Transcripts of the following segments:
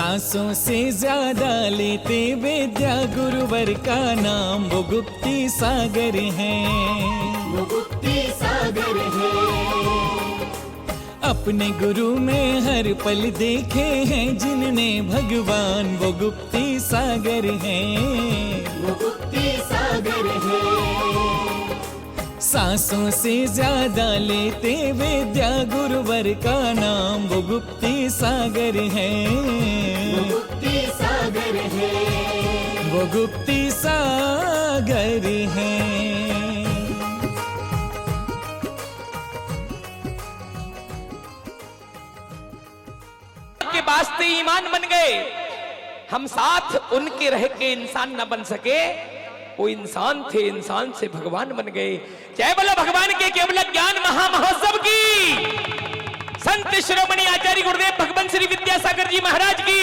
सांसों से ज्यादा लेते विद्या गुरुवर का नाम, वो गुप्ती सागर हैं, वो गुप्ती सागर है। अपने गुरु में हर पल देखे हैं जिनने भगवान, वो गुप्ती सागर हैं, वो गुप्ती सागर है। सांसों से ज्यादा लेते विद्या गुरुवर का नाम, वो गुप्ती सागर हैं, वो गुप्ती सागर है। वो गुप्ती सागर हैं। के वास्ते ईमान बन गए, हम साथ उनके रह के इंसान न बन सके, वो इंसान थे, इंसान से भगवान बन गए। जय बोलो भगवान के केवल ज्ञान महामहोत्सव की। संत शिरोमणि आचार्य गुरुदेव भगवान श्री विद्यासागर जी महाराज की,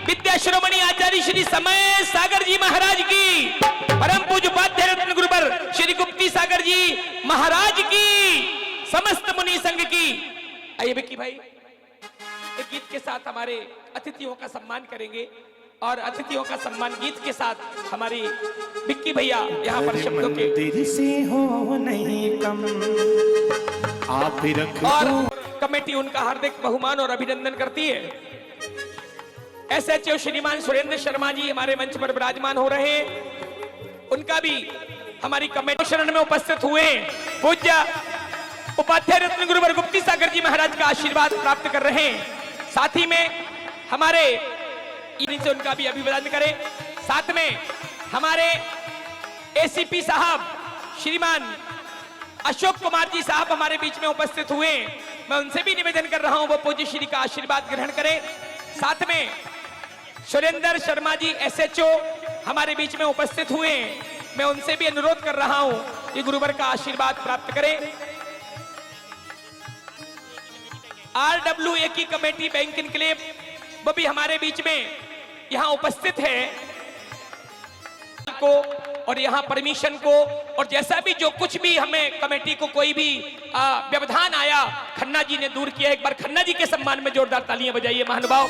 विद्या शिरोमणि आचार्य श्री समय सागर जी महाराज की, परम पूज्य उपाध्याय रत्न गुरुवर श्री गुप्ती सागर जी महाराज की, समस्त मुनि संघ की। आइए विक्की भाई, एक गीत के साथ हमारे अतिथियों का सम्मान करेंगे, और अतिथियों का सम्मान गीत के साथ हमारी विक्की भैया यहाँ पर शब्दों के मंदिर से हो नहीं कम, आप ही रखो। और कमेटी उनका हार्दिक बहुमान और अभिनंदन करती है। एसएचओ श्रीमान सुरेंद्र शर्मा जी हमारे मंच पर विराजमान हो रहे हैं, उनका भी हमारी कमेटी शरण में उपस्थित हुए। पूज्य उपाध्याय रत्न गुरुवर गुप्ती सागर जी महाराज का आशीर्वाद प्राप्त कर रहे हैं। साथ ही में हमारे से उनका भी अभिवादन करें। साथ में हमारे एसीपी साहब श्रीमान अशोक कुमार जी साहब हमारे बीच में उपस्थित हुए, मैं उनसे भी निवेदन कर रहा हूं वो पूज्य श्री का आशीर्वाद ग्रहण करें। साथ में सुरेंद्र शर्मा जी एसएचओ हमारे बीच में उपस्थित हुए, मैं उनसे भी अनुरोध कर रहा हूं कि गुरुवर का आशीर्वाद प्राप्त करें। RWA की कमेटी बैंक इनक्लेव वो भी हमारे बीच में यहाँ उपस्थित है को, और यहाँ परमिशन को, और जैसा भी जो कुछ भी हमें कमेटी को कोई भी व्यवधान आया खन्ना जी ने दूर किया। एक बार खन्ना जी के सम्मान में जोरदार तालियां बजाइए महानुभाव।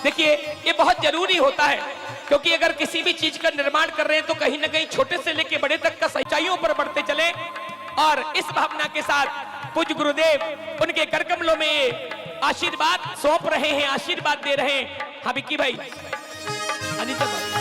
देखिए ये बहुत जरूरी होता है, क्योंकि अगर किसी भी चीज का निर्माण कर रहे हैं तो कहीं ना कहीं छोटे से लेके बड़े तक का सच्चाइयों पर बढ़ते चले, और इस भावना के साथ पूज्य गुरुदेव उनके कर कमलों में आशीर्वाद सौंप रहे हैं, आशीर्वाद दे रहे हैं। हाँ विक्की भाई, अनिता भाई।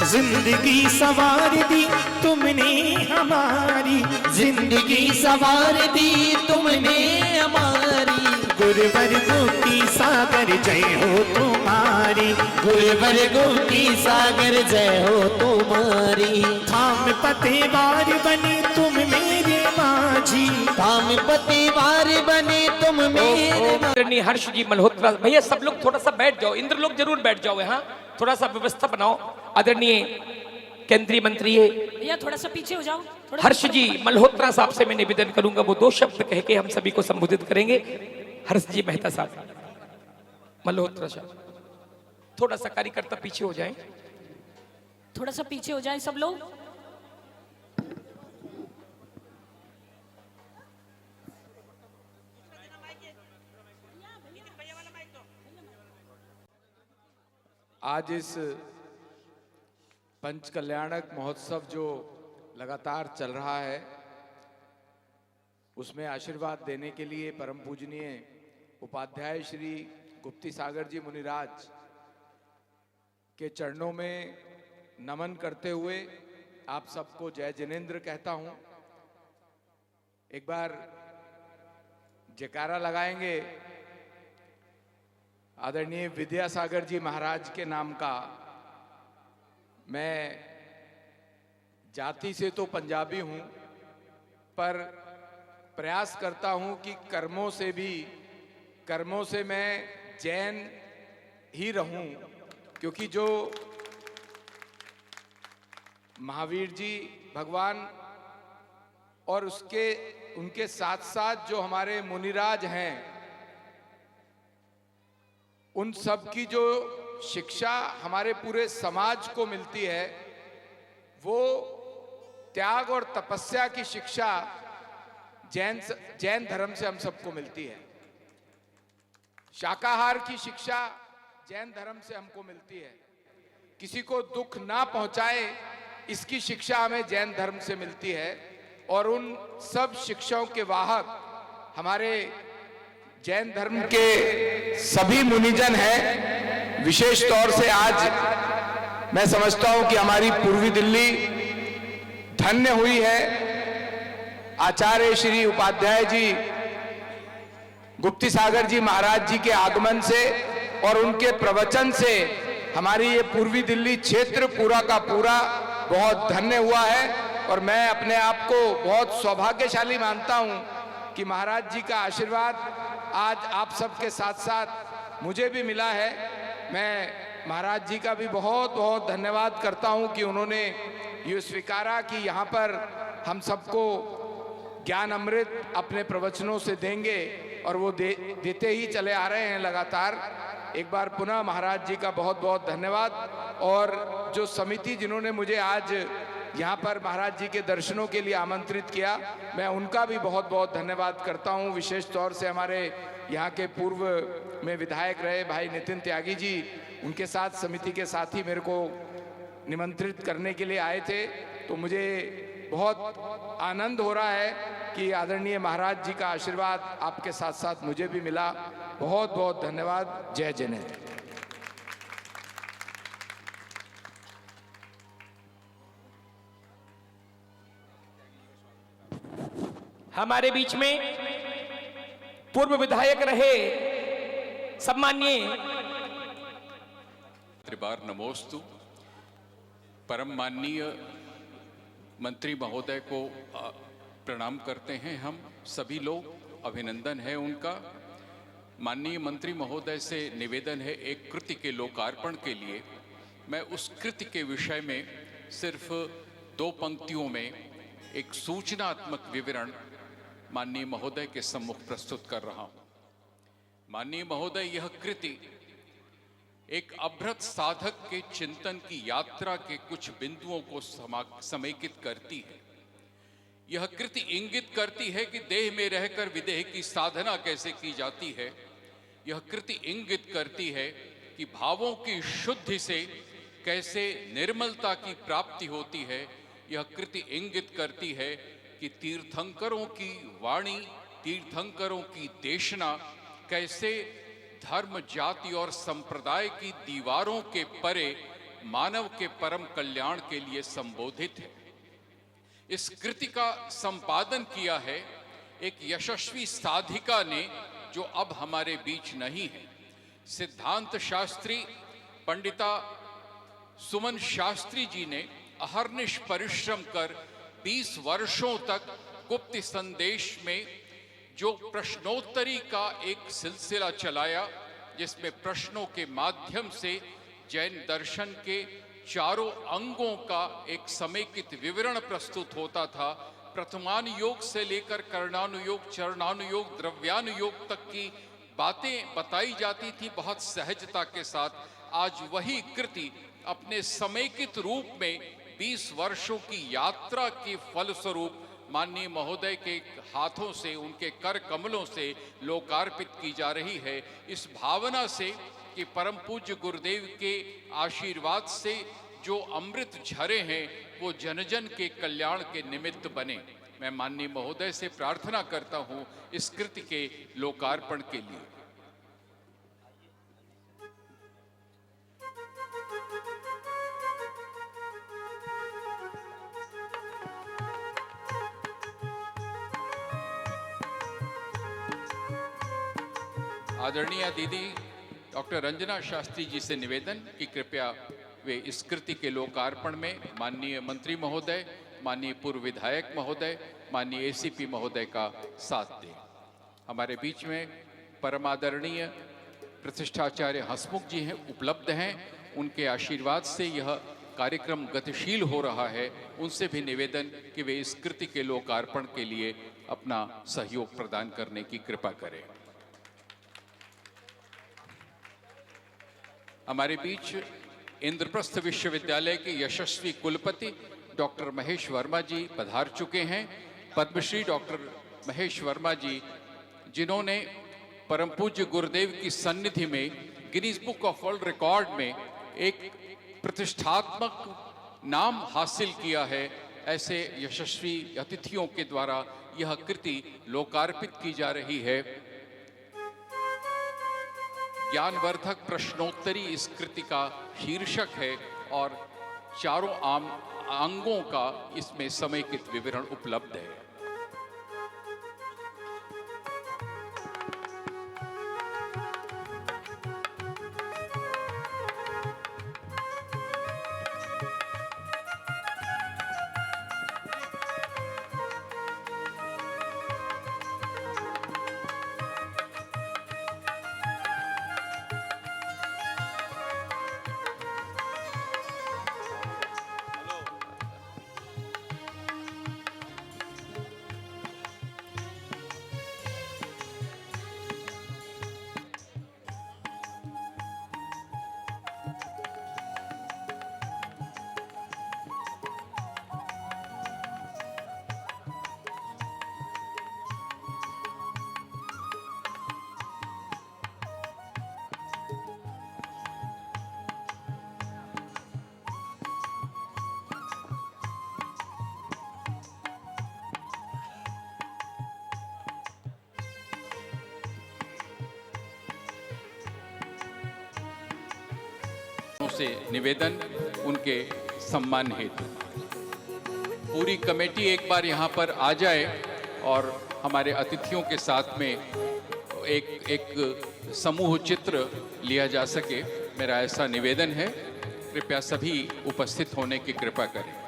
जिंदगी सवार दी तुमने हमारी, जिंदगी सवार दी तुमने हमारी, गुरुवर गुप्ती सागर जय हो तुम्हारी, गुरुवर गुप्ती सागर जय हो तुम्हारी। धाम पतेवार बने तुम मेरे माझी, धाम पतेवार बने तुम मेरे। आदरणीय हर्ष जी मल्होत्रा भैया, सब लोग थोड़ा सा बैठ जाओ, इंद्र लोग जरूर बैठ जाओ, हाँ थोड़ा सा व्यवस्था बनाओ। आदरणीय केंद्रीय मंत्री भैया थोड़ा सा पीछे हो जाओ। हर्ष जी मल्होत्रा साहब से मैं निवेदन करूंगा वो 2 शब्द कह के हम सभी को संबोधित करेंगे। हर्ष जी मेहता साहब, मल्होत्रा साहब, थोड़ा सा कार्यकर्ता पीछे हो जाएं, थोड़ा सा पीछे हो जाए सब लोग। आज इस पंच कल्याणक महोत्सव जो लगातार चल रहा है, उसमें आशीर्वाद देने के लिए परम पूजनीय उपाध्याय श्री गुप्ती सागर जी मुनिराज के चरणों में नमन करते हुए आप सबको जय जिनेंद्र कहता हूं। एक बार जयकारा लगाएंगे आदरणीय विद्यासागर जी महाराज के नाम का। मैं जाति से तो पंजाबी हूं, पर प्रयास करता हूं कि कर्मों से मैं जैन ही रहूं, क्योंकि जो महावीर जी भगवान और उनके साथ साथ जो हमारे मुनिराज हैं, उन सब की जो शिक्षा हमारे पूरे समाज को मिलती है, वो त्याग और तपस्या की शिक्षा जैन धर्म से हम सबको मिलती है। शाकाहार की शिक्षा जैन धर्म से हमको मिलती है। किसी को दुख ना पहुंचाए, इसकी शिक्षा हमें जैन धर्म से मिलती है। और उन सब शिक्षाओं के वाहक हमारे जैन धर्म के सभी मुनिजन हैं। विशेष तौर से आज मैं समझता हूं कि हमारी पूर्वी दिल्ली धन्य हुई है। आचार्य श्री उपाध्याय जी, गुप्ती सागर जी महाराज जी के आगमन से और उनके प्रवचन से हमारी ये पूर्वी दिल्ली क्षेत्र पूरा का पूरा बहुत धन्य हुआ है। और मैं अपने आप को बहुत सौभाग्यशाली मानता हूं कि महाराज जी का आशीर्वाद आज आप सबके साथ साथ मुझे भी मिला है। मैं महाराज जी का भी बहुत बहुत धन्यवाद करता हूं कि उन्होंने ये स्वीकारा कि यहाँ पर हम सबको ज्ञान अमृत अपने प्रवचनों से देंगे, और वो देते ही चले आ रहे हैं लगातार। एक बार पुनः महाराज जी का बहुत बहुत धन्यवाद। और जो समिति जिन्होंने मुझे आज यहाँ पर महाराज जी के दर्शनों के लिए आमंत्रित किया, मैं उनका भी बहुत बहुत धन्यवाद करता हूँ। विशेष तौर से हमारे यहाँ के पूर्व में विधायक रहे भाई नितिन त्यागी जी, उनके साथ समिति के साथी मेरे को निमंत्रित करने के लिए आए थे। तो मुझे बहुत आनंद हो रहा है कि आदरणीय महाराज जी का आशीर्वाद आपके साथ साथ मुझे भी मिला। बहुत बहुत धन्यवाद। जय जैनेन्द्र। हमारे बीच में पूर्व विधायक रहे सम्माननीय त्रिबार नमोस्तु। परम माननीय मंत्री महोदय को प्रणाम करते हैं हम सभी लोग, अभिनंदन है उनका। माननीय मंत्री महोदय से निवेदन है एक कृति के लोकार्पण के लिए। मैं उस कृति के विषय में सिर्फ 2 पंक्तियों में एक सूचनात्मक विवरण माननीय महोदय के सम्मुख प्रस्तुत कर रहा हूं। माननीय महोदय, यह कृति एक अभ्रत साधक के चिंतन की यात्रा के कुछ बिंदुओं को समेकित करती है। यह कृति इंगित करती है कि देह में रहकर विदेह की साधना कैसे की जाती है। यह कृति इंगित करती है कि भावों की शुद्धि से कैसे निर्मलता की प्राप्ति होती है। यह कृति इंगित करती है कि तीर्थंकरों की वाणी, तीर्थंकरों की देशना कैसे धर्म, जाति और संप्रदाय की दीवारों के परे मानव के परम कल्याण के लिए संबोधित है। इस कृति का संपादन किया है एक यशस्वी साधिका ने जो अब हमारे बीच नहीं है। सिद्धांत शास्त्री पंडिता सुमन शास्त्री जी ने अहर्निश परिश्रम कर 20 वर्षों तक गुप्त संदेश में जो प्रश्नोत्तरी का एक सिलसिला चलाया, जिसमें प्रश्नों के माध्यम से जैन दर्शन के चारों अंगों का एक समेकित विवरण प्रस्तुत होता था। प्रथमानुयोग से लेकर कर्णानुयोग, चरणानुयोग, द्रव्यानुयोग तक की बातें बताई जाती थी बहुत सहजता के साथ। आज वही कृति अपने समेकित रूप में 20 वर्षों की यात्रा के फलस्वरूप माननीय महोदय के हाथों से, उनके कर कमलों से लोकार्पित की जा रही है। इस भावना से कि परम पूज्य गुरुदेव के आशीर्वाद से जो अमृत झरे हैं वो जन जन के कल्याण के निमित्त बने। मैं माननीय महोदय से प्रार्थना करता हूं इस कृति के लोकार्पण के लिए। आदरणीय दीदी डॉक्टर रंजना शास्त्री जी से निवेदन कि कृपया वे इस कृति के लोकार्पण में माननीय मंत्री महोदय, माननीय पूर्व विधायक महोदय, माननीय एसीपी महोदय का साथ दें। हमारे बीच में परमादरणीय प्रतिष्ठाचार्य हंसमुख जी हैं, उपलब्ध हैं। उनके आशीर्वाद से यह कार्यक्रम गतिशील हो रहा है। उनसे भी निवेदन कि वे इस कृति के लोकार्पण के लिए अपना सहयोग प्रदान करने की कृपा करें। हमारे बीच इंद्रप्रस्थ विश्वविद्यालय के यशस्वी कुलपति डॉक्टर महेश वर्मा जी पधार चुके हैं। पद्मश्री डॉक्टर महेश वर्मा जी, जिन्होंने परम पूज्य गुरुदेव की सन्निधि में Guinness book of world record में एक प्रतिष्ठात्मक नाम हासिल किया है। ऐसे यशस्वी अतिथियों के द्वारा यह कृति लोकार्पित की जा रही है। ज्ञानवर्धक प्रश्नोत्तरी इस कृति का शीर्षक है और चारों अंगों का इसमें समेकित विवरण उपलब्ध है। से निवेदन उनके सम्मान हेतु। पूरी कमेटी एक बार यहाँ पर आ जाए और हमारे अतिथियों के साथ में एक समूह चित्र लिया जा सके, मेरा ऐसा निवेदन है। कृपया सभी उपस्थित होने की कृपा करें।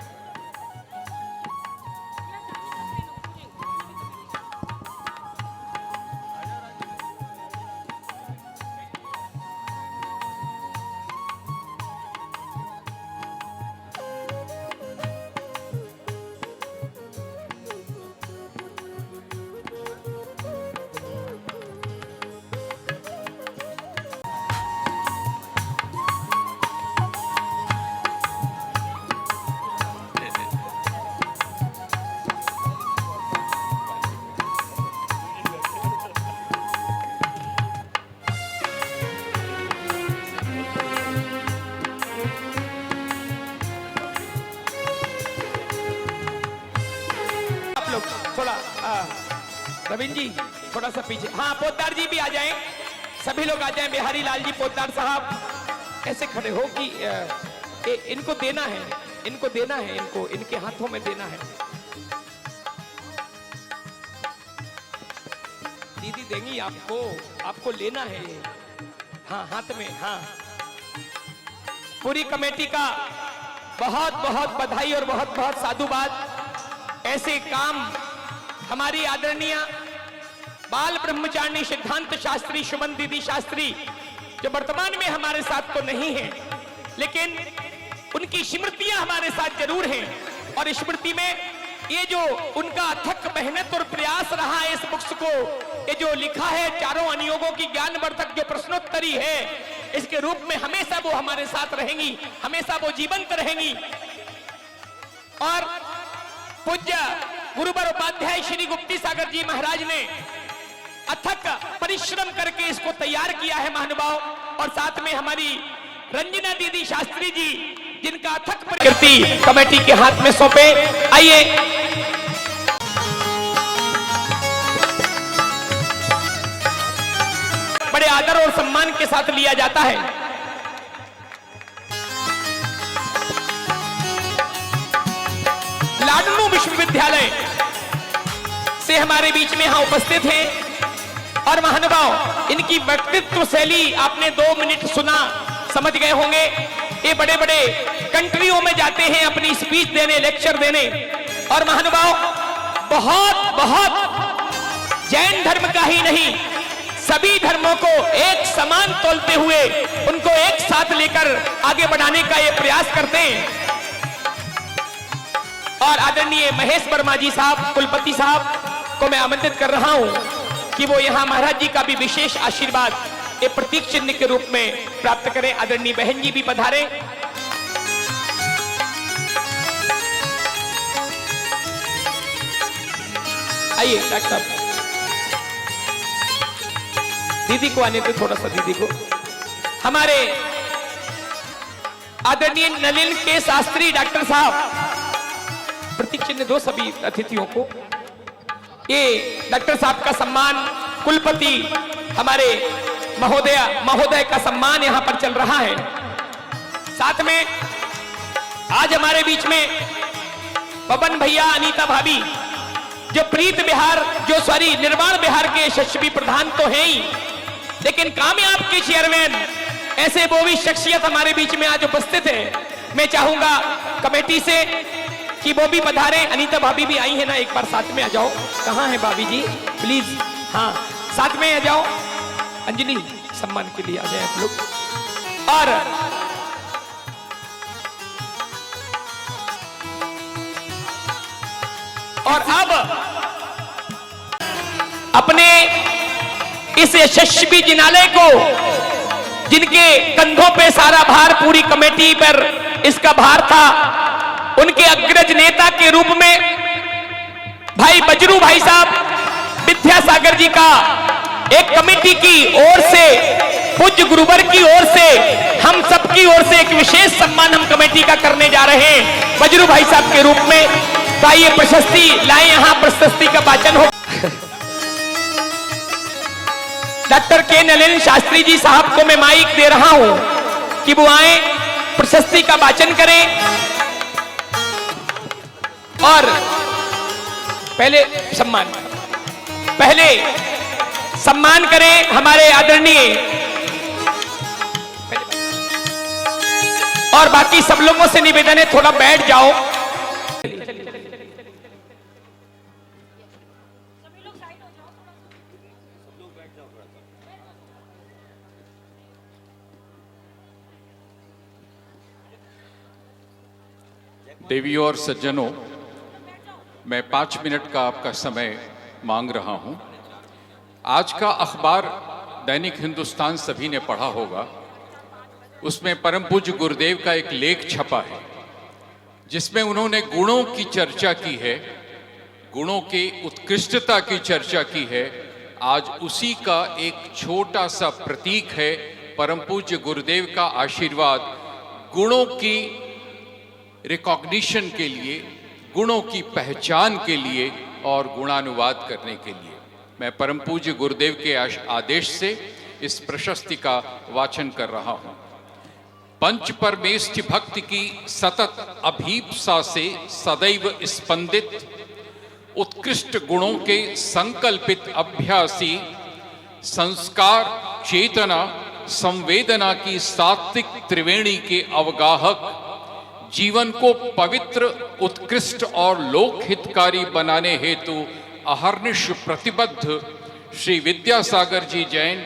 थोड़ा रविंद्र जी थोड़ा सा पीछे। हाँ, पोद्दार जी भी आ जाएं, सभी लोग आ जाएं। बिहारी लाल जी पोद्दार साहब ऐसे खड़े हो कि इनको देना है, इनको देना है, इनको इनके हाथों में देना है। दीदी देंगी आपको, आपको लेना है। हाँ, हाथ में। हाँ, पूरी कमेटी का बहुत बहुत बधाई और बहुत बहुत साधुवाद। ऐसे काम हमारी आदरणीय बाल ब्रह्मचारिणी सिद्धांत शास्त्री सुमन दीदी शास्त्री, जो वर्तमान में हमारे साथ तो नहीं है, लेकिन उनकी स्मृतियां हमारे साथ जरूर हैं। और स्मृति में ये जो उनका अथक मेहनत और प्रयास रहा है, इस बुक्स को ये जो लिखा है, चारों अनुयोगों की ज्ञानवर्धक जो प्रश्नोत्तरी है, इसके रूप में हमेशा वो हमारे साथ रहेंगी, हमेशा वो जीवंत रहेंगी। और पूज्य गुरुवर उपाध्याय श्री गुप्ती सागर जी महाराज ने अथक परिश्रम करके इसको तैयार किया है महानुभाव। और साथ में हमारी रंजना दीदी शास्त्री जी, जिनका अथक प्रकृति कमेटी के हाथ में सौंपे। आइए, बड़े आदर और सम्मान के साथ लिया जाता है। लाडनू विश्वविद्यालय से हमारे बीच में यहां उपस्थित हैं। और महानुभाव, इनकी व्यक्तित्व शैली आपने 2 मिनट सुना, समझ गए होंगे। ये बड़े बड़े कंट्रियों में जाते हैं अपनी स्पीच देने, लेक्चर देने। और महानुभाव, बहुत बहुत जैन धर्म का ही नहीं, सभी धर्मों को एक समान तोलते हुए उनको एक साथ लेकर आगे बढ़ाने का ये प्रयास करते हैं। और आदरणीय महेश वर्मा जी साहब, कुलपति साहब को मैं आमंत्रित कर रहा हूं कि वो यहां महाराज जी का भी विशेष आशीर्वाद एक प्रतीक चिन्ह के रूप में प्राप्त करें। आदरणीय बहन जी भी पधारे। आइए डॉक्टर साहब, दीदी को आने दो, थोड़ा सा दीदी को। हमारे आदरणीय नलिन के शास्त्री डॉक्टर साहब प्रतीक चिन्ह दो सभी अतिथियों को। ये डॉक्टर साहब का सम्मान, कुलपति हमारे महोदय का सम्मान यहां पर चल रहा है। साथ में आज हमारे बीच में पवन भैया, अनीता भाभी, जो प्रीत बिहार, जो सॉरी निर्माण बिहार के यशस्वी प्रधान तो हैं ही, लेकिन कामयाब के चेयरमैन, ऐसे वो भी शख्सियत हमारे बीच में आज उपस्थित है। मैं चाहूंगा कमेटी से कि वो भी पधारे। अनीता भाभी भी आई है ना, एक बार साथ में आ जाओ। कहां है भाभी जी, प्लीज, हाँ साथ में आ जाओ। अंजलि सम्मान के लिए आ जाए आप लोग। और अब अपने इस यशस्वी जिनालय को, जिनके कंधों पे सारा भार, पूरी कमेटी पर इसका भार था, उनके अग्रज नेता के रूप में भाई बजरू भाई साहब विद्यासागर जी का एक कमेटी की ओर से, पूज्य गुरुवर की ओर से, हम सबकी ओर से एक विशेष सम्मान हम कमेटी का करने जा रहे हैं बजरू भाई साहब के रूप में। तो आइए प्रशस्ति लाए, यहां प्रशस्ति का वाचन हो। डॉक्टर के नलिन शास्त्री जी साहब को मैं माइक दे रहा हूं कि वो आए, प्रशस्ति का वाचन करें। और पहले सम्मान करें हमारे आदरणीय, और बाकी सब लोगों से निवेदन है थोड़ा बैठ जाओ। देवियों और सज्जनों, मैं 5 मिनट का आपका समय मांग रहा हूं। आज का अखबार दैनिक हिंदुस्तान सभी ने पढ़ा होगा। उसमें परम पूज्य गुरुदेव का एक लेख छपा है, जिसमें उन्होंने गुणों की चर्चा की है, गुणों की उत्कृष्टता की चर्चा की है। आज उसी का एक छोटा सा प्रतीक है परम पूज्य गुरुदेव का आशीर्वाद, गुणों की रिकॉग्निशन के लिए, गुणों की पहचान के लिए और गुणानुवाद करने के लिए। मैं परम पूज्य गुरुदेव के आदेश से इस प्रशस्ति का वाचन कर रहा हूं। पंच परमेष्ठ भक्ति की सतत अभीप्सा से सदैव स्पंदित, उत्कृष्ट गुणों के संकल्पित अभ्यासी, संस्कार, चेतना, संवेदना की सात्विक त्रिवेणी के अवगाहक, जीवन को पवित्र, उत्कृष्ट और लोकहितकारी बनाने हेतु अहर्निश प्रतिबद्ध श्री विद्यासागर जी जैन,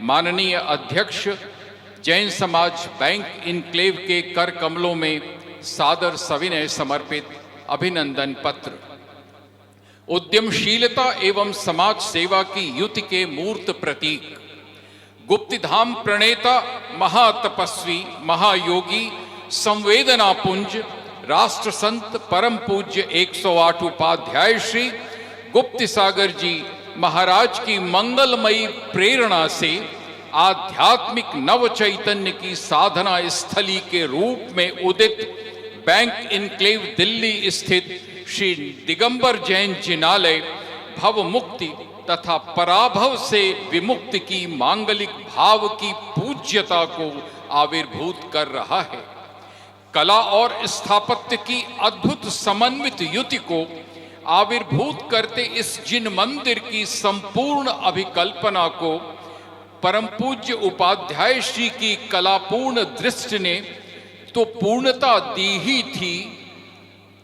माननीय अध्यक्ष, जैन समाज बैंक इनक्लेव के कर कमलों में सादर सविनय समर्पित अभिनंदन पत्र। उद्यमशीलता एवं समाज सेवा की युति के मूर्त प्रतीक, गुप्तिधाम प्रणेता, महातपस्वी, महायोगी, संवेदना पुंज, राष्ट्र संत परम पूज्य 108 उपाध्याय श्री गुप्तिसागर जी महाराज की मंगलमयी प्रेरणा से आध्यात्मिक नव चैतन्य की साधना स्थली के रूप में उदित बैंक इनक्लेव दिल्ली स्थित श्री दिगंबर जैन जिनालय भव मुक्ति तथा पराभव से विमुक्ति की मांगलिक भाव की पूज्यता को आविर्भूत कर रहा है। कला और स्थापत्य की अद्भुत समन्वित युति को आविर्भूत करते इस जिन मंदिर की संपूर्ण अभिकल्पना को परम पूज्य उपाध्याय श्री की कलापूर्ण दृष्टि ने तो पूर्णता दी ही थी।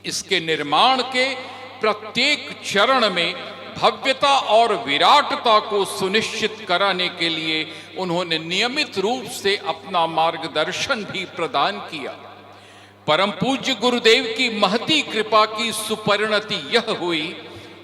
इसके निर्माण के प्रत्येक चरण में भव्यता और विराटता को सुनिश्चित कराने के लिए उन्होंने नियमित रूप से अपना मार्गदर्शन भी प्रदान किया। परम पूज्य गुरुदेव की महती कृपा की सुपरिणति यह हुई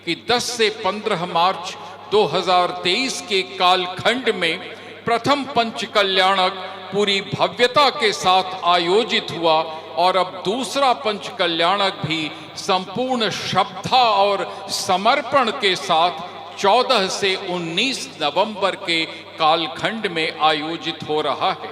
कि 10 से 15 मार्च 2023 के कालखंड में प्रथम पंच कल्याणक पूरी भव्यता के साथ आयोजित हुआ और अब दूसरा पंच कल्याणक भी संपूर्ण श्रद्धा और समर्पण के साथ 14 से 19 नवंबर के कालखंड में आयोजित हो रहा है।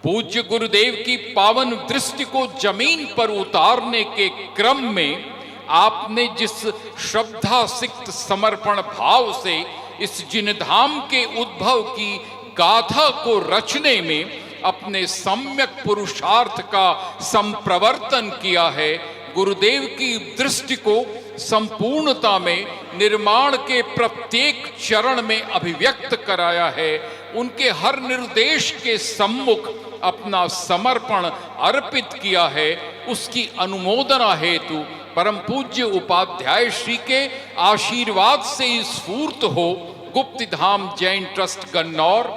पूज्य गुरुदेव की पावन दृष्टि को जमीन पर उतारने के क्रम में आपने जिस श्रद्धा सिक्त समर्पण भाव से इस जिनधाम के उद्भव की गाथा को रचने में अपने सम्यक पुरुषार्थ का संप्रवर्तन किया है, गुरुदेव की दृष्टि को संपूर्णता में निर्माण के प्रत्येक चरण में अभिव्यक्त कराया है, उनके हर निर्देश के सम्मुख अपना समर्पण अर्पित किया है, उसकी अनुमोदना हेतु परम पूज्य उपाध्याय श्री के आशीर्वाद से स्फूर्त हो गुप्तिधाम जैन ट्रस्ट गन्नौर,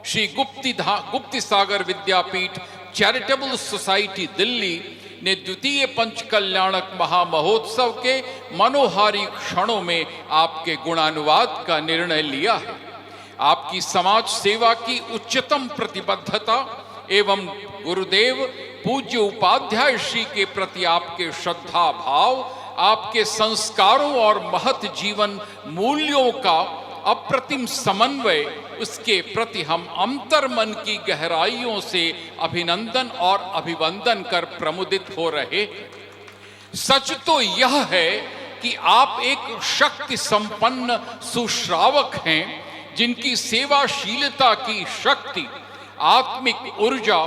श्री गुप्ती सागर विद्यापीठ चैरिटेबल सोसाइटी दिल्ली ने द्वितीय पंचकल्याणक महामहोत्सव के मनोहारी क्षणों में आपके गुणानुवाद का निर्णय लिया है। आपकी समाज सेवा की उच्चतम प्रतिबद्धता एवं गुरुदेव पूज्य उपाध्याय श्री के प्रति आपके श्रद्धा भाव, आपके संस्कारों और महत जीवन मूल्यों का अप्रतिम समन्वय, उसके प्रति हम अंतर्मन की गहराइयों से अभिनंदन और अभिवंदन कर प्रमुदित हो रहे। सच तो यह है कि आप एक शक्ति संपन्न सुश्रावक हैं, जिनकी सेवाशीलता की शक्ति, आत्मिक ऊर्जा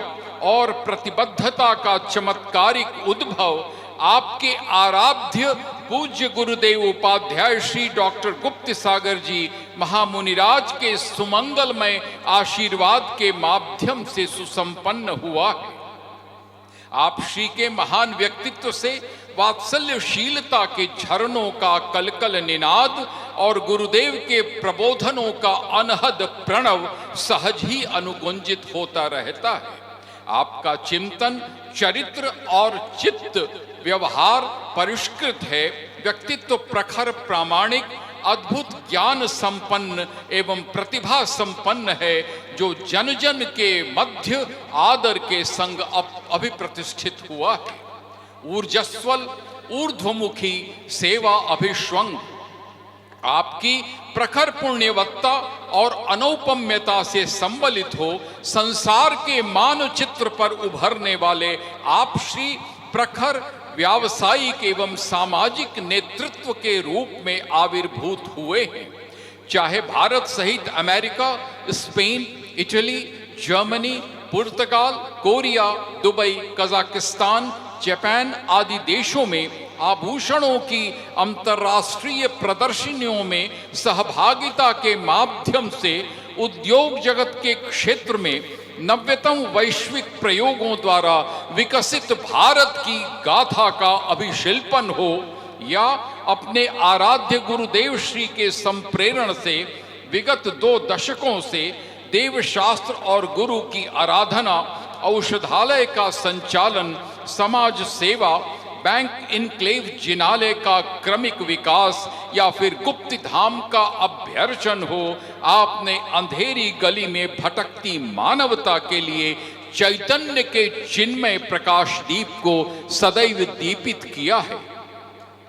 और प्रतिबद्धता का चमत्कारिक उद्भव आपके आराध्य पूज्य गुरुदेव उपाध्याय श्री डॉक्टर गुप्ती सागर जी महामुनिराज के सुमंगलमय आशीर्वाद के माध्यम से सुसंपन्न हुआ है। आप श्री के महान व्यक्तित्व से वात्सल्यशीलता के झरनों का कलकल निनाद और गुरुदेव के प्रबोधनों का अनहद प्रणव सहज ही अनुगुंजित होता रहता है। आपका चिंतन, चरित्र और चित्त व्यवहार परिष्कृत है, व्यक्तित्व प्रखर, प्रामाणिक, अद्भुत ज्ञान संपन्न एवं प्रतिभा संपन्न है, जो जन जन के मध्य आदर के संग अभिप्रतिष्ठित हुआ है। ऊर्जस्वल, ऊर्ध्वमुखी, सेवा अभिष्वंग, आपकी प्रखर पुण्यवत्ता और अनौपम्यता से संबलित हो संसार के मानचित्र पर उभरने वाले आप श्री प्रखर व्यावसायिक एवं सामाजिक नेतृत्व के रूप में आविर्भूत हुए हैं। चाहे भारत सहित अमेरिका, स्पेन, इटली, जर्मनी, पुर्तगाल, कोरिया, दुबई, कजाकिस्तान, जापान आदि देशों में आभूषणों की अंतर्राष्ट्रीय प्रदर्शनियों में सहभागिता के माध्यम से उद्योग जगत के क्षेत्र में नव्यतम वैश्विक प्रयोगों द्वारा विकसित भारत की गाथा का अभिशिल्पन हो, या अपने आराध्य गुरुदेव श्री के संप्रेरण से विगत 2 दशकों से देवशास्त्र और गुरु की आराधना, औषधालय का संचालन, समाज सेवा, बैंक इनक्लेव जिनालय का क्रमिक विकास या फिर गुप्ती धाम का अभ्यर्चन हो, आपने अंधेरी गली में भटकती मानवता के लिए चैतन्य के चिन्मय प्रकाश दीप को सदैव दीपित किया है।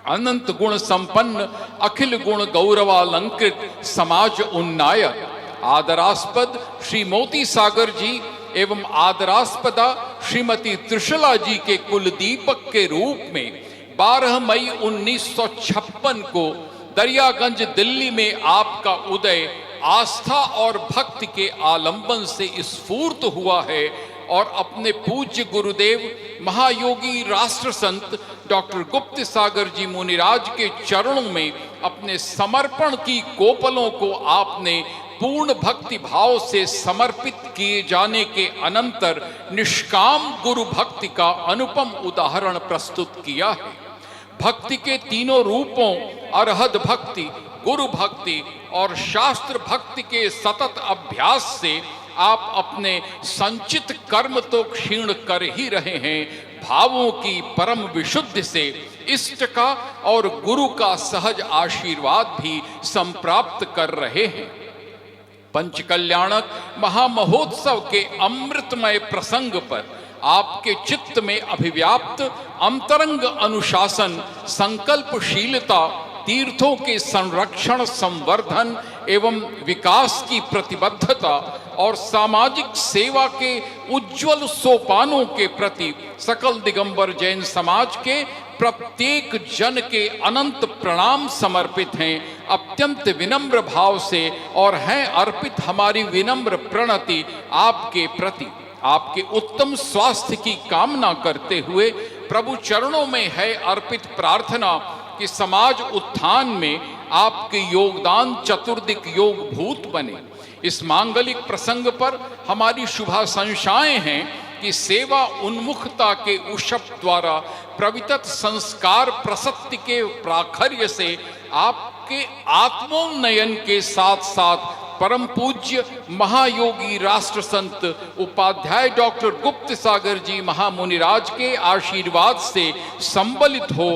अनंत गुण संपन्न, अखिल गुण गौरवालंकृत, समाज उन्नायक, आदरास्पद श्री मोती सागर जी एवं आदरास्पदा श्रीमती त्रिशला जी के कुलदीपक के रूप में 12 मई 1956 को दरियागंज दिल्ली में आपका उदय आस्था और भक्ति के आलंबन से स्फूर्त हुआ है, और अपने पूज्य गुरुदेव महायोगी राष्ट्र संत डॉक्टर गुप्ती सागर जी मुनिराज के चरणों में अपने समर्पण की कोपलों को आपने पूर्ण भक्ति भाव से समर्पित किए जाने के अनंतर निष्काम गुरु भक्ति का अनुपम उदाहरण प्रस्तुत किया है। भक्ति के तीनों रूपों अरहद भक्ति, गुरु भक्ति और शास्त्र भक्ति के सतत अभ्यास से आप अपने संचित कर्म तो क्षीण कर ही रहे हैं, भावों की परम विशुद्धि से इष्ट का और गुरु का सहज आशीर्वाद भी संप्राप्त कर रहे हैं। पंचकल्याणक महामहोत्सव के अमृतमय प्रसंग पर आपके चित्त में अभिव्याप्त अंतरंग अनुशासन, संकल्पशीलता, तीर्थों के संरक्षण, संवर्धन एवं विकास की प्रतिबद्धता और सामाजिक सेवा के उज्जवल सोपानों के प्रति सकल दिगंबर जैन समाज के प्रत्येक जन के अनंत प्रणाम समर्पित हैं। अत्यंत विनम्र भाव से और हैं अर्पित हमारी विनम्र प्रणति आपके प्रति। आपके उत्तम स्वास्थ्य की कामना करते हुए प्रभु चरणों में है अर्पित प्रार्थना कि समाज उत्थान में आपके योगदान चतुर्दिक योग भूत बने। इस मांगलिक प्रसंग पर हमारी शुभाशंसाएं हैं कि सेवा उन्मुखता के उषप द्वारा प्रवितत संस्कार प्रसक्ति के प्राखर्य से आपके आत्मोन्नयन के साथ साथ परम पूज्य महायोगी राष्ट्र संत उपाध्याय डॉक्टर गुप्त सागर जी महामुनिराज के आशीर्वाद से संबलित हो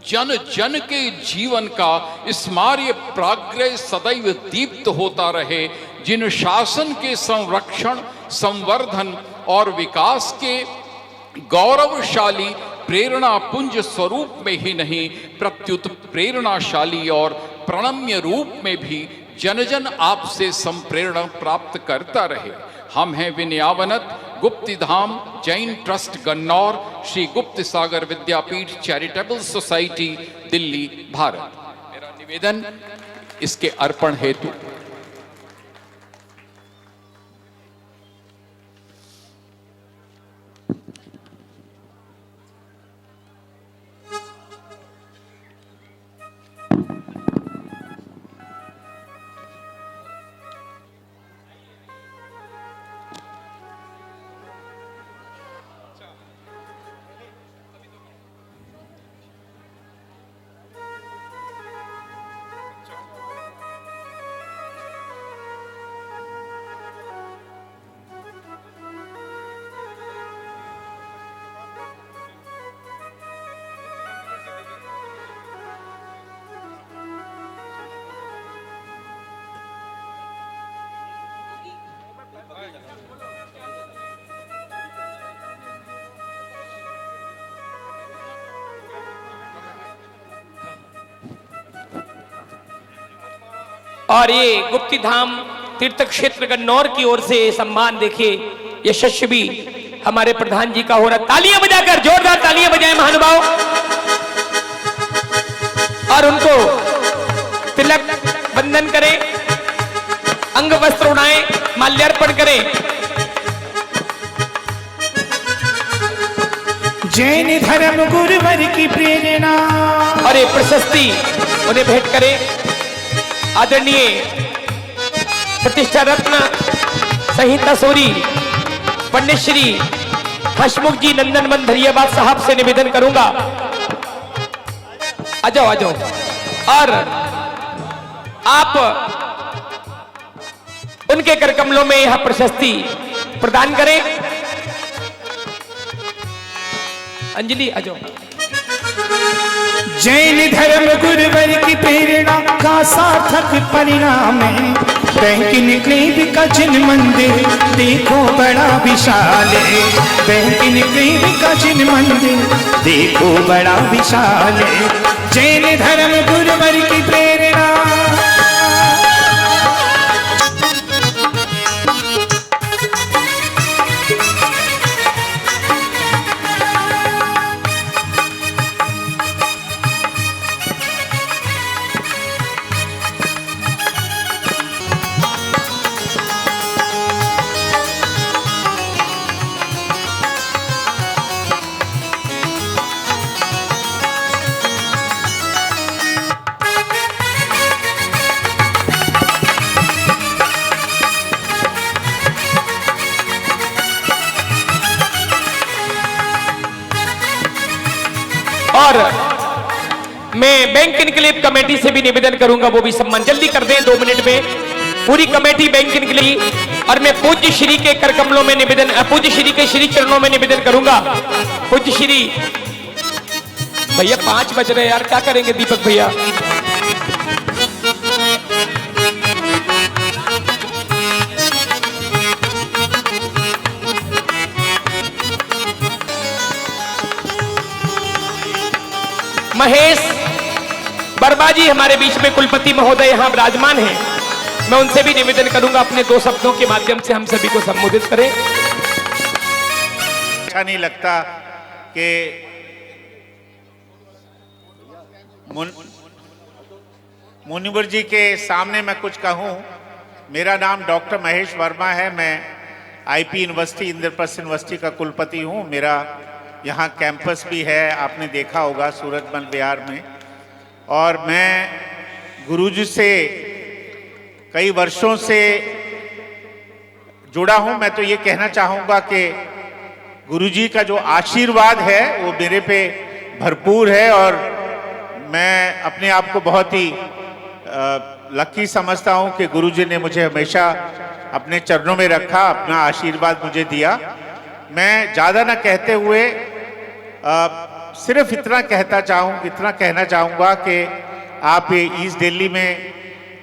जन जन के जीवन का स्मार्य प्राग्रह सदैव दीप्त होता रहे। जिन शासन के संरक्षण संवर्धन और विकास के गौरवशाली प्रेरणा पुंज स्वरूप में ही नहीं प्रत्युत प्रेरणाशाली और प्रणम्य रूप में भी जन जन आपसे संप्रेरणा प्राप्त करता रहे। हम हैं विनयावनत गुप्तिधाम जैन ट्रस्ट गन्नौर श्री गुप्त सागर विद्यापीठ चैरिटेबल सोसाइटी दिल्ली भारत। मेरा निवेदन इसके अर्पण हेतु। और ये गुप्तिधाम तीर्थ क्षेत्र गन्नौर की ओर से सम्मान देखिए यशस्वी हमारे प्रधान जी का हो रहा। तालियां बजाकर जोरदार तालियां बजाएं महानुभाव और उनको तिलक बंधन करें, अंग वस्त्र उड़ाएं, माल्यार्पण करें। जैन धर्म गुरुवर की प्रेरणा और ये प्रशस्ति उन्हें भेंट करें। आदरणीय प्रतिष्ठा रत्न संहिता सूरी पंडित श्री हसमुख जी नंदन मंधरियाबाद साहब से निवेदन करूंगा। आ जाओ और आप उनके कर कमलों में यह प्रशस्ति प्रदान करें। अंजलि आ जाओ। जैन धर्म गुरुवर की प्रेरणा का सार्थक परिणाम है। बैंक निकले का जिन मंदिर देखो बड़ा विशाल है। बैंक निकले का जिन मंदिर देखो बड़ा विशाल है। जैन धर्म गुरुवर की प्रेरणा और मैं बैंक इनक्लेव कमेटी से भी निवेदन करूंगा, वो भी सम्मान जल्दी कर दें 2 मिनट में। पूरी कमेटी बैंक इनक्लेव और मैं पूज्य श्री के कर कमलों में निवेदन, पूज्य श्री के श्री चरणों में निवेदन करूंगा। पूज्य श्री भैया 5 बज रहे यार, क्या करेंगे दीपक भैया। महेश वर्मा जी हमारे बीच में कुलपति महोदय यहाँ विराजमान हैं, मैं उनसे भी निवेदन करूंगा अपने 2 शब्दों के माध्यम से हम सभी को संबोधित करें। अच्छा नहीं लगता कि मुनिवर जी के सामने मैं कुछ कहूं। मेरा नाम डॉक्टर महेश वर्मा है। मैं आईपी यूनिवर्सिटी, इंद्रप्रस्थ यूनिवर्सिटी का कुलपति हूं। मेरा यहाँ कैंपस भी है, आपने देखा होगा सूरजमल विहार में। और मैं गुरुजी से कई वर्षों से जुड़ा हूं। मैं तो ये कहना चाहूँगा कि गुरुजी का जो आशीर्वाद है वो मेरे पे भरपूर है और मैं अपने आप को बहुत ही लकी समझता हूं कि गुरुजी ने मुझे हमेशा अपने चरणों में रखा, अपना आशीर्वाद मुझे दिया। मैं ज़्यादा ना कहते हुए सिर्फ इतना कहना चाहूँगा कि आप ईस्ट दिल्ली में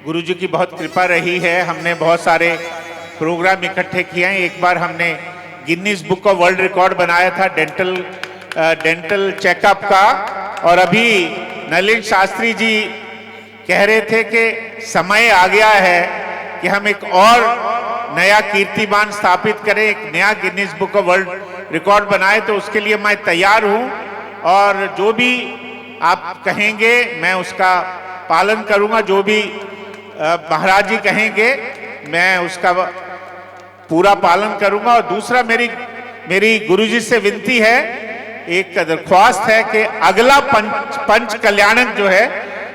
गुरुजी की बहुत कृपा रही है। हमने बहुत सारे प्रोग्राम इकट्ठे किए हैं। एक बार हमने Guinness book of world record बनाया था डेंटल चेकअप का, और अभी नलिन शास्त्री जी कह रहे थे कि समय आ गया है कि हम एक और नया कीर्तिमान स्थापित करें, एक नया Guinness book of world record बनाए। तो उसके लिए मैं तैयार हूं और जो भी आप कहेंगे मैं उसका पालन करूंगा। जो भी महाराज जी कहेंगे मैं उसका पूरा पालन करूंगा। और दूसरा मेरी गुरुजी से विनती है, एक दरख्वास्त है कि अगला पंच कल्याणक जो है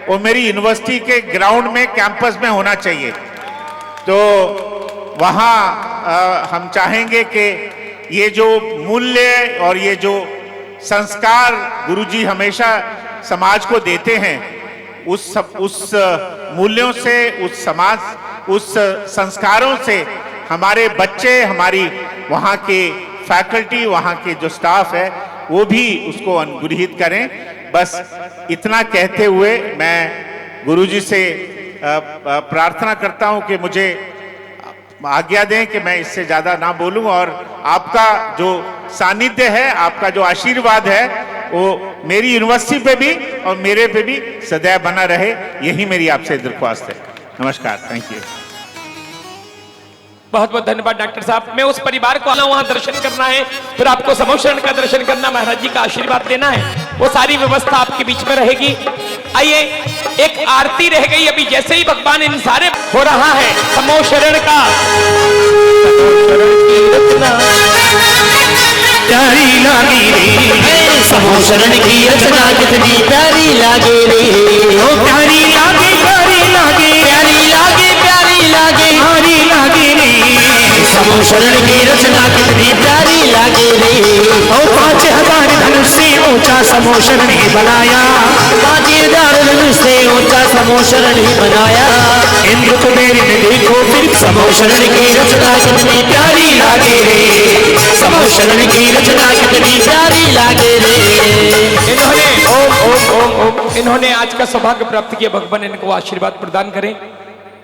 वो मेरी यूनिवर्सिटी के ग्राउंड में, कैंपस में होना चाहिए। तो वहाँ हम चाहेंगे कि ये जो मूल्य और ये जो संस्कार गुरुजी हमेशा समाज को देते हैं, उस मूल्यों से, उस संस्कारों से हमारे बच्चे, हमारी वहाँ के फैकल्टी, वहाँ के जो स्टाफ है वो भी उसको अनुग्रहित करें। बस इतना कहते हुए मैं गुरुजी से प्रार्थना करता हूँ कि मुझे आज्ञा दें कि मैं इससे ज़्यादा ना बोलूं, और आपका जो सानिध्य है, आपका जो आशीर्वाद है वो मेरी यूनिवर्सिटी पे भी और मेरे पे भी सदैव बना रहे। यही मेरी आपसे दरख्वास्त है। नमस्कार, थैंक यू। बहुत बहुत धन्यवाद डॉक्टर साहब। मैं उस परिवार को आना, वहां दर्शन करना है, फिर आपको समोशरण का दर्शन करना, महाराज जी का आशीर्वाद लेना है, वो सारी व्यवस्था आपके बीच में रहेगी। आइए, एक आरती रह गई अभी, जैसे ही भगवान इन सारे हो रहा है समोशरण का, प्यारी लागे रे समोशरण की रचना कितनी प्यारी लागे रे, ओ प्यारी लागे प्यारी लागे प्यारी लागे प्यारी लागे प्यारी लागे रे समोशरण की रचना कितनी प्यारी लागे रे। ओ 5000 धनुष से ऊंचा समोशरण ही बनाया, 5000 धनुष से ऊंचा समोशरण ही बनाया। इंद्र कुबेर ने देखो फिर समोशरण की रचना कितनी प्यारी लागे रे, समोशरण की रचना कितनी प्यारी लागे रे। इन्होंने आज का सौभाग्य प्राप्त किया। भगवान इनको आशीर्वाद प्रदान करें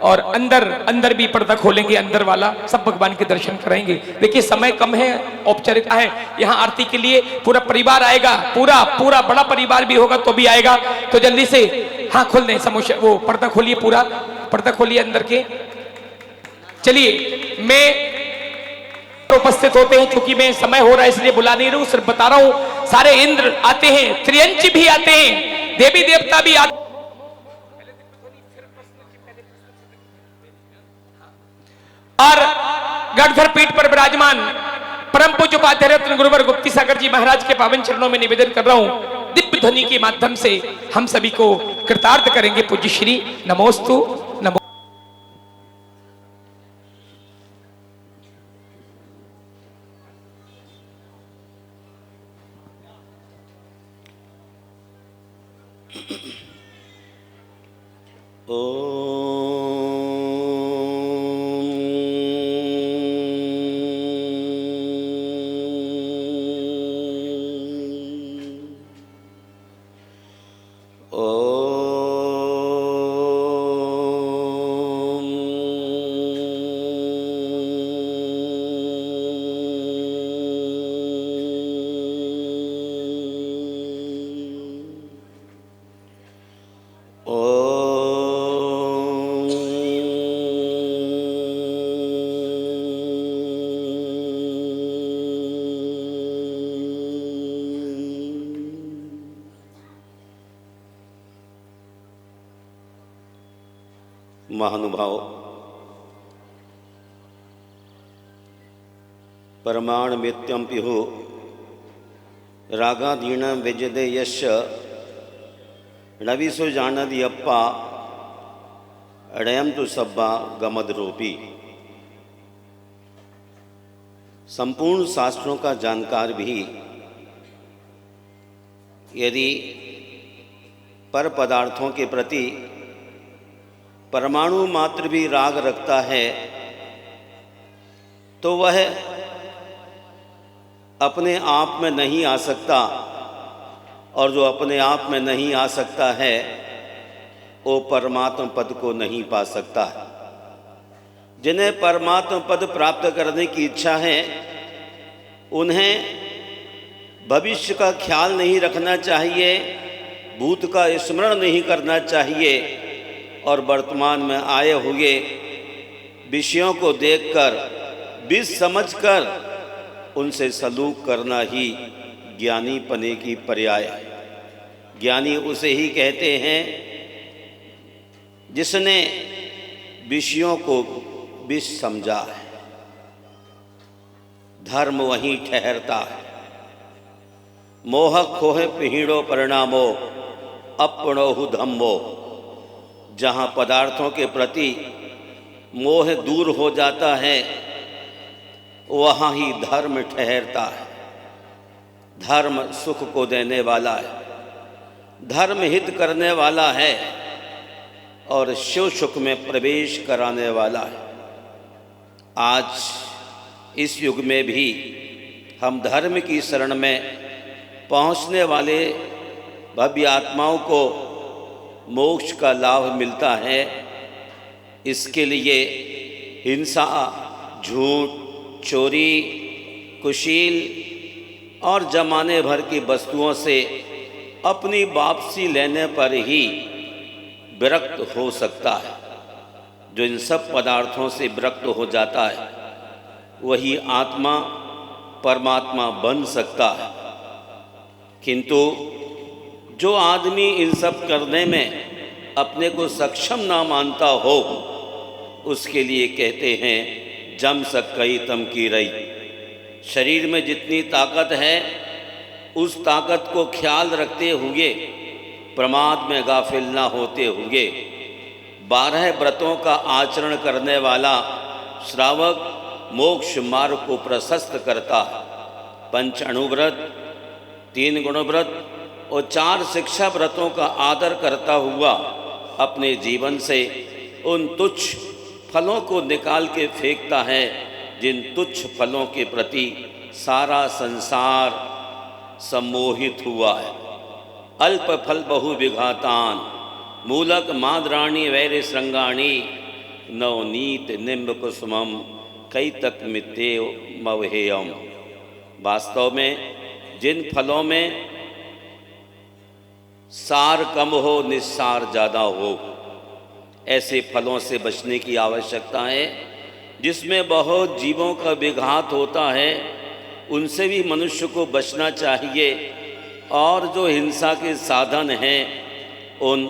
और अंदर भी पर्दा खोलेंगे, अंदर वाला सब भगवान के दर्शन कराएंगे। देखिए समय कम है, औपचारिकता है। यहाँ आरती के लिए पूरा परिवार आएगा, पूरा बड़ा परिवार भी होगा तो भी आएगा। तो जल्दी से हाँ खोल दें, समोसा वो पर्दा खोलिए, पूरा पर्दा खोलिए अंदर के। चलिए, मैं उपस्थित होते हैं, क्योंकि मैं समय हो रहा है इसलिए बुला नहीं रहा हूं, सिर्फ बता रहा हूं। सारे इंद्र आते हैं, त्रियंच भी आते हैं, देवी देवता भी आते, और गढ़धर पीठ पर विराजमान परम पूज्य उपाध्याय रत्न गुरुवर गुप्ती सागर जी महाराज के पावन चरणों में निवेदन कर रहा हूं, दिव्य ध्वनि के माध्यम से हम सभी को कृतार्थ करेंगे। पूज्य श्री नमोस्तु नमो। महानुभाव, परमाण मित्यम पिहु रागाधीन विजदे यश नवीसो जानदी अप्पा अड़यम तो सब्बा गमद रूपी। संपूर्ण शास्त्रों का जानकार भी यदि पर पदार्थों के प्रति परमाणु मात्र भी राग रखता है तो वह अपने आप में नहीं आ सकता, और जो अपने आप में नहीं आ सकता है वो परमात्म पद को नहीं पा सकता है। जिन्हें परमात्म पद प्राप्त करने की इच्छा है उन्हें भविष्य का ख्याल नहीं रखना चाहिए, भूत का स्मरण नहीं करना चाहिए, और वर्तमान में आए हुए विषयों को देखकर विष समझकर उनसे सलूक करना ही ज्ञानी पने की पर्याय है। ज्ञानी उसे ही कहते हैं जिसने विषयों को विष समझा है। धर्म वहीं ठहरता है। मोह खोहे पिहीड़ो परिणामो अपणोहु धम्मो। जहाँ पदार्थों के प्रति मोह दूर हो जाता है वहाँ ही धर्म ठहरता है। धर्म सुख को देने वाला है, धर्म हित करने वाला है और शिव सुख में प्रवेश कराने वाला है। आज इस युग में भी हम धर्म की शरण में पहुँचने वाले भव्य आत्माओं को मोक्ष का लाभ मिलता है। इसके लिए हिंसा, झूठ, चोरी, कुशील और जमाने भर की वस्तुओं से अपनी वापसी लेने पर ही विरक्त हो सकता है। जो इन सब पदार्थों से विरक्त हो जाता है वही आत्मा परमात्मा बन सकता है। किंतु जो आदमी इन सब करने में अपने को सक्षम ना मानता हो उसके लिए कहते हैं जम सकई तम की रई। शरीर में जितनी ताकत है उस ताकत को ख्याल रखते हुए, प्रमाद में गाफिल ना होते हुए 12 व्रतों का आचरण करने वाला श्रावक मोक्ष मार्ग को प्रशस्त करता है। 5 अणुव्रत, 3 गुणव्रत और 4 शिक्षा व्रतों का आदर करता हुआ अपने जीवन से उन तुच्छ फलों को निकाल के फेंकता है जिन तुच्छ फलों के प्रति सारा संसार सम्मोहित हुआ है। अल्प फल बहु विघातान मूलक माद्राणी वैर श्रृंगाणी नवनीत निम्ब कुसुमम कई तक मित्तेव मवहेयम। वास्तव में जिन फलों में सार कम हो, निस्सार ज़्यादा हो, ऐसे फलों से बचने की आवश्यकता है। जिसमें बहुत जीवों का विघात होता है उनसे भी मनुष्य को बचना चाहिए। और जो हिंसा के साधन हैं उन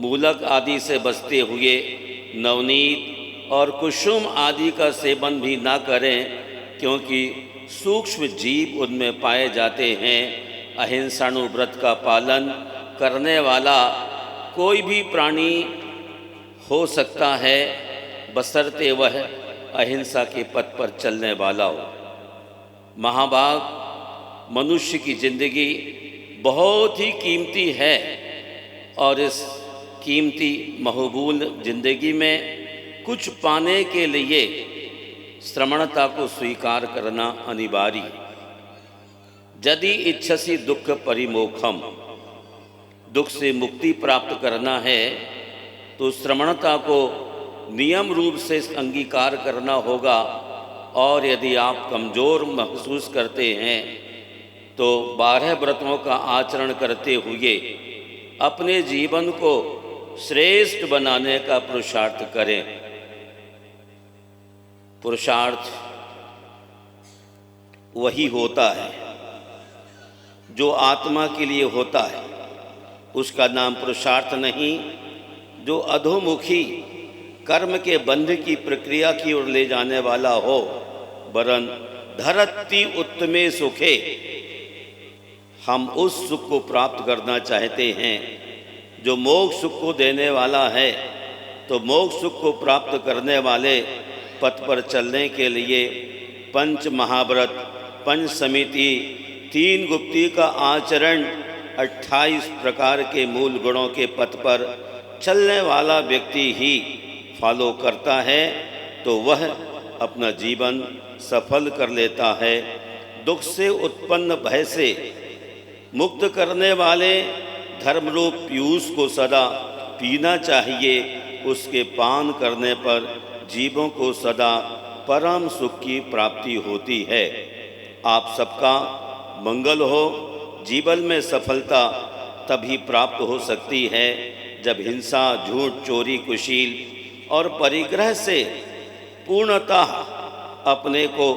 मूलक आदि से बचते हुए नवनीत और कुसुम आदि का सेवन भी ना करें, क्योंकि सूक्ष्म जीव उनमें पाए जाते हैं। अहिंसाणुव्रत का पालन करने वाला कोई भी प्राणी हो सकता है बशर्ते वह अहिंसा के पथ पर चलने वाला हो। महाभाग मनुष्य की जिंदगी बहुत ही कीमती है और इस कीमती महबूल जिंदगी में कुछ पाने के लिए श्रमणता को स्वीकार करना अनिवार्य है। यदि इच्छसी दुख परिमोक्षम, दुख से मुक्ति प्राप्त करना है तो श्रमणता को नियम रूप से अंगीकार करना होगा। और यदि आप कमज़ोर महसूस करते हैं तो 12 व्रतों का आचरण करते हुए अपने जीवन को श्रेष्ठ बनाने का पुरुषार्थ करें। पुरुषार्थ वही होता है जो आत्मा के लिए होता है, उसका नाम पुरुषार्थ नहीं। जो अधोमुखी कर्म के बंध की प्रक्रिया की ओर ले जाने वाला हो, वरन धरती उत्तमे सुखे, हम उस सुख को प्राप्त करना चाहते हैं जो मोक्ष सुख को देने वाला है। तो मोक्ष सुख को प्राप्त करने वाले पथ पर चलने के लिए पंच महाव्रत, पंच समिति, 3 गुप्ती का आचरण, 28 प्रकार के मूल गुणों के पथ पर चलने वाला व्यक्ति ही फॉलो करता है तो वह अपना जीवन सफल कर लेता है। दुख से उत्पन्न भय से मुक्त करने वाले धर्मरूप पीयूष को सदा पीना चाहिए। उसके पान करने पर जीवों को सदा परम सुख की प्राप्ति होती है। आप सबका मंगल हो। जीवन में सफलता तभी प्राप्त हो सकती है जब हिंसा, झूठ, चोरी, कुशील और परिग्रह से पूर्णतः अपने को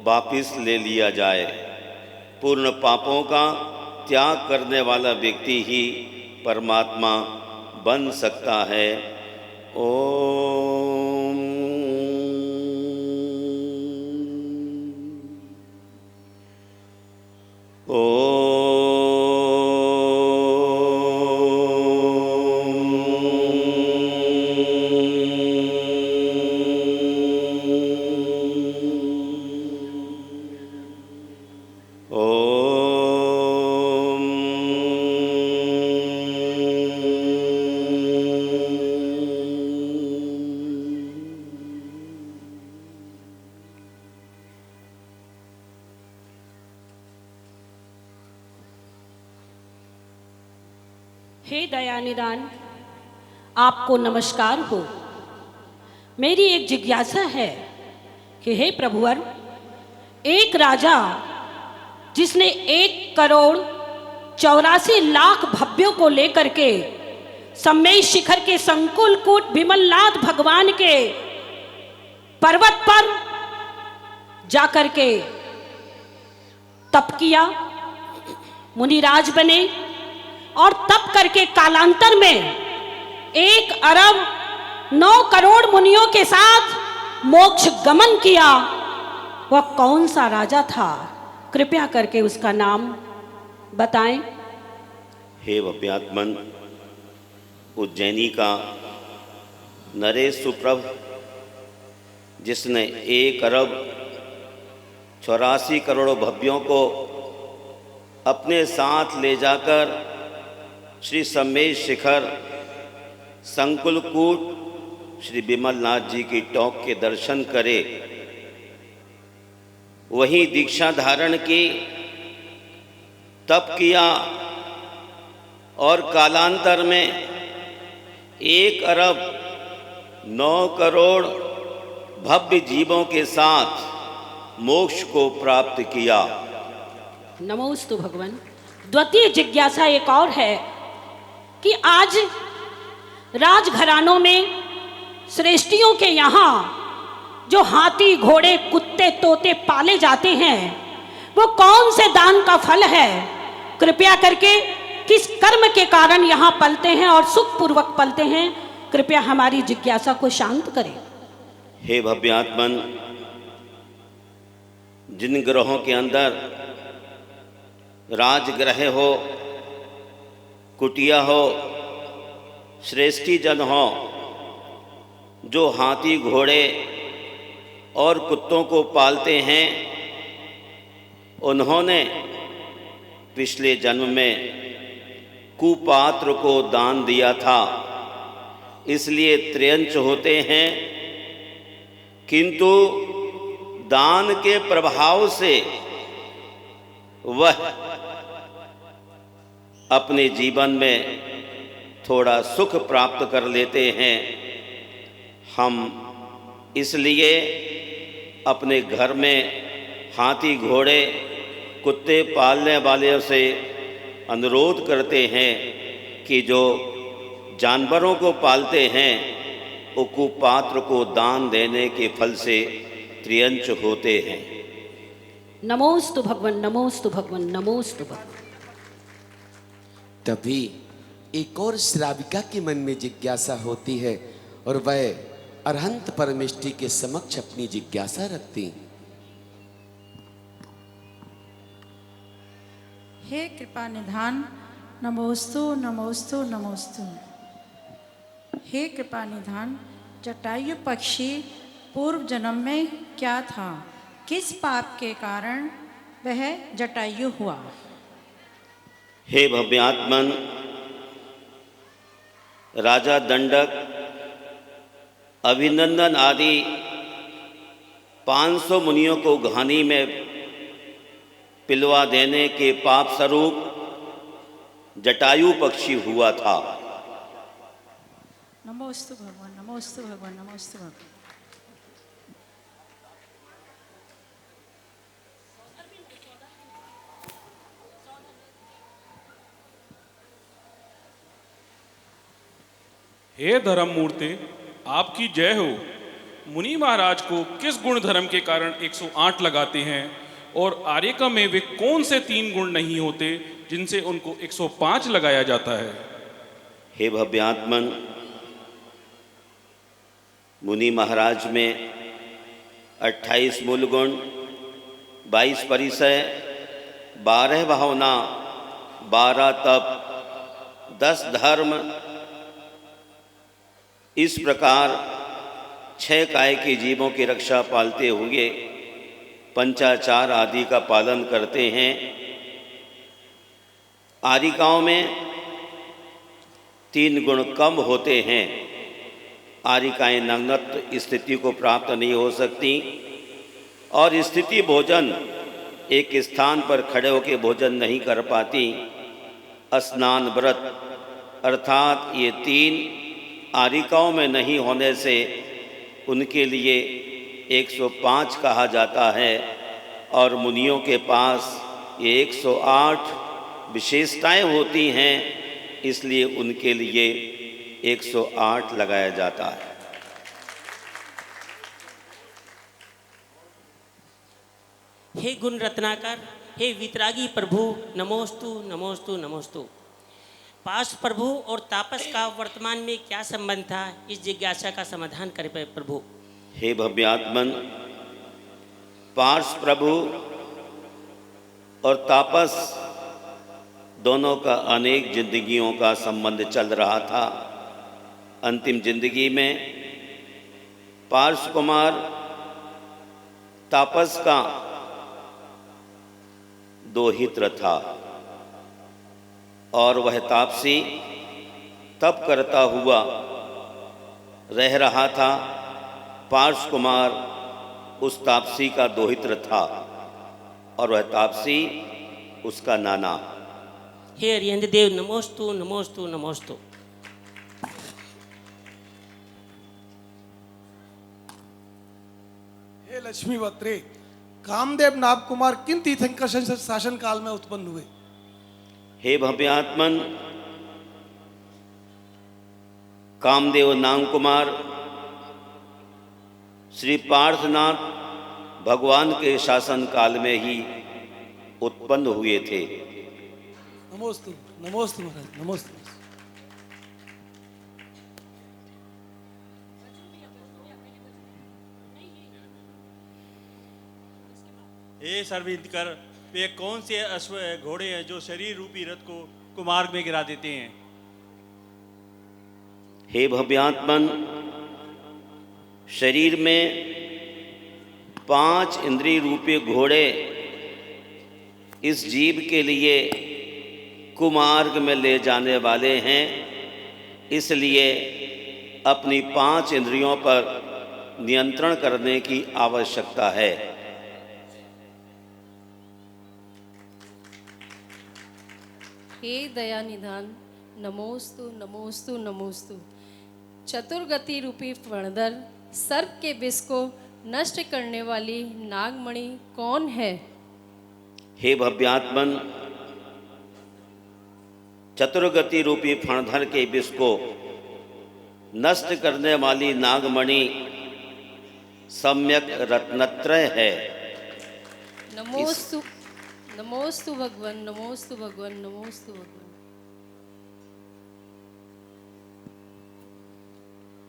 वापिस ले लिया जाए। पूर्ण पापों का त्याग करने वाला व्यक्ति ही परमात्मा बन सकता है। ओम हे दयानिदान, आपको नमस्कार हो। मेरी एक जिज्ञासा है कि हे प्रभुवर, एक राजा जिसने 1,84,00,000 भव्यों को लेकर के सम्मेश शिखर के संकुल कूट विमलनाथ भगवान के पर्वत पर जाकर के तप किया, मुनिराज बने और तप करके कालांतर में 1,09,00,00,000 मुनियों के साथ मोक्ष गमन किया। वह कौन सा राजा था? कृपया करके उसका नाम बताएं। हे वव्यात्मन, उज्जैनी का नरेश सुप्रभ, जिसने 1,84,00,00,000 भव्यों को अपने साथ ले जाकर श्री सम्मेश शिखर संकुलकूट श्री विमलनाथ जी की टॉक के दर्शन करे, वही दीक्षा धारण की, तप किया और कालांतर में 1,09,00,00,000 भव्य जीवों के साथ मोक्ष को प्राप्त किया। नमोस्तु भगवान। द्वितीय जिज्ञासा एक और है कि आज राजघरानों में श्रेष्ठियों के यहाँ जो हाथी, घोड़े, कुत्ते, तोते पाले जाते हैं, वो कौन से दान का फल है? कृपया करके किस कर्म के कारण यहाँ पलते हैं और सुखपूर्वक पलते हैं? कृपया हमारी जिज्ञासा को शांत करें। हे भव्यात्मन, जिन ग्रहों के अंदर राजग्रह हो, कुटिया हो, श्रेष्ठी जन हो, जो हाथी, घोड़े और कुत्तों को पालते हैं, उन्होंने पिछले जन्म में कुपात्र को दान दिया था, इसलिए त्र्यंच होते हैं। किंतु दान के प्रभाव से वह अपने जीवन में थोड़ा सुख प्राप्त कर लेते हैं। हम इसलिए अपने घर में हाथी, घोड़े, कुत्ते पालने वाले से अनुरोध करते हैं कि जो जानवरों को पालते हैं वो कुपात्र को दान देने के फल से त्रियंच होते हैं। नमोस्तु भगवान, नमोस्तु भगवान, नमोस्तु भगवान। तभी एक और श्राविका के मन में जिज्ञासा होती है और वह अरहंत परमेष्टि के समक्ष अपनी जिज्ञासा रखती। हे कृपा निधान, नमोस्तु नमोस्तु नमोस्तु। हे कृपा निधान, जटायु पक्षी पूर्व जन्म में क्या था? किस पाप के कारण वह जटायु हुआ? हे भव्यात्मन, राजा दंडक, अभिनंदन आदि 500 मुनियों को घानी में पिलवा देने के पाप स्वरूप जटायु पक्षी हुआ था। नमोस्तु भगवान, नमोस्तु भगवान, नमोस्तु भगवान। हे धर्म मूर्ति, आपकी जय हो। मुनि महाराज को किस गुण धर्म के कारण 108 लगाते हैं और आर्यका में वे कौन से 3 गुण नहीं होते जिनसे उनको 105 लगाया जाता है? हे भव्यात्मन, मुनि महाराज में 28 मूल गुण, 22 परिचय, 12 भावना, 12 तप, 10 धर्म, इस प्रकार 6 काय के जीवों की रक्षा पालते हुए पंचाचार आदि का पालन करते हैं। आर्यिकाओं में 3 गुण कम होते हैं। आर्यिकाएं नग्नत्व स्थिति को प्राप्त नहीं हो सकती और स्थिति भोजन एक स्थान पर खड़े होकर भोजन नहीं कर पाती। स्नान व्रत अर्थात ये 3 आर्यिकाओं में नहीं होने से उनके लिए 105 कहा जाता है और मुनियों के पास ये 108 विशेषताएं होती हैं, इसलिए उनके लिए 108 लगाया जाता है। हे गुण रत्नाकर, हे वितरागी प्रभु, नमोस्तु नमोस्तु नमोस्तु। पार्श्व प्रभु और तापस का वर्तमान में क्या संबंध था, इस जिज्ञासा का समाधान करे प्रभु। हे भव्यात्मन, पार्श्व प्रभु और तापस दोनों का अनेक जिंदगियों का संबंध चल रहा था। अंतिम जिंदगी में पार्श्व कुमार तापस का दोहित्र था और वह तापसी तप करता हुआ रह रहा था। पार्श्व कुमार उस तापसी का दोहित्र था और वह तापसी उसका नाना। हे अरिहंत देव, नमोस्तु नमोस्तु नमोस्तु। हे लक्ष्मी बत्रे, कामदेव नाग कुमार किन तीर्थंकर शासन काल में उत्पन्न हुए? हे भव्यात्मन, कामदेव नाग कुमार श्री पार्थनाथ भगवान के शासन काल में ही उत्पन्न हुए थे। नमोस्तु नमोस्तु महाराज, नमोस्तु। हे सर्वहितकर, वे कौन से अश्व घोड़े हैं जो शरीर रूपी रथ को कुमार्ग में गिरा देते हैं? हे भव्यात्मन, शरीर में 5 इंद्रिय रूपी घोड़े इस जीव के लिए कुमार्ग में ले जाने वाले हैं, इसलिए अपनी 5 इंद्रियों पर नियंत्रण करने की आवश्यकता है। हे दया निधान, नमोस्तु नमोस्तु नमोस्तु। चतुर्गति रूपी फणधर सर्प के विष को नष्ट करने वाली नागमणि कौन है? हे भव्यात्मन, चतुर्गति रूपी फणधर के विष को नष्ट करने वाली नागमणि सम्यक रत्नत्रय है। नमोस्तु नमोस्तु भगवान, नमोस्तु भगवान, नमोस्तु भगवान।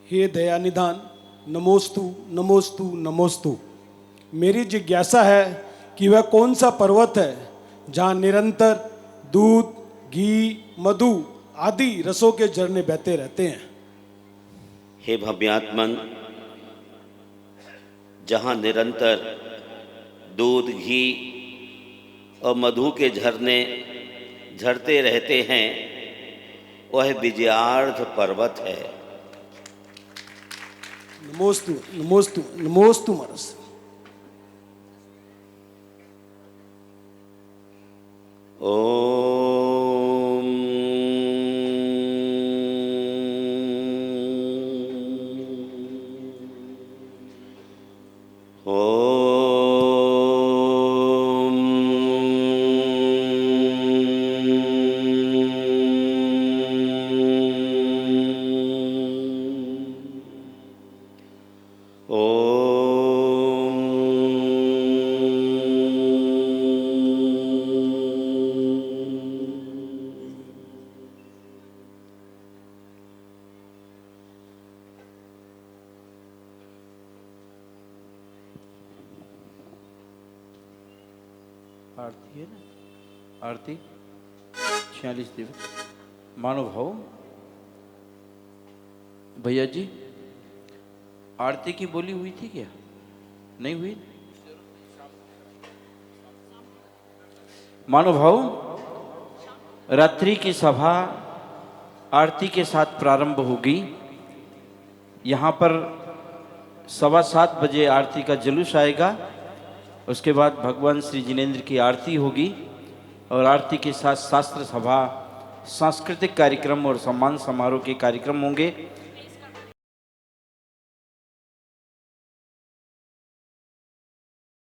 हे दयानिधान नमोस्तु नमोस्तु नमोस्तु। मेरी जिज्ञासा है कि वह कौन सा पर्वत है जहाँ निरंतर दूध, घी, मधु आदि रसों के झरने बहते रहते हैं। हे भव्यात्मन, जहाँ निरंतर दूध, घी और मधु के झरने झरते रहते हैं, वह विजयार्थ पर्वत है। नमोस्तु नमोस्तु नमोस्तु महर्षि। ओम आरती है ना, आरती 46 दिवस। मानो भाव भैया जी, आरती की बोली हुई थी क्या? नहीं हुई? मानो भाव, रात्रि की सभा आरती के साथ प्रारंभ होगी। यहाँ पर 7:15 बजे आरती का जुलूस आएगा। उसके बाद भगवान श्री जिनेंद्र की आरती होगी और आरती के साथ शास्त्र सभा, सांस्कृतिक कार्यक्रम और सम्मान समारोह के कार्यक्रम होंगे।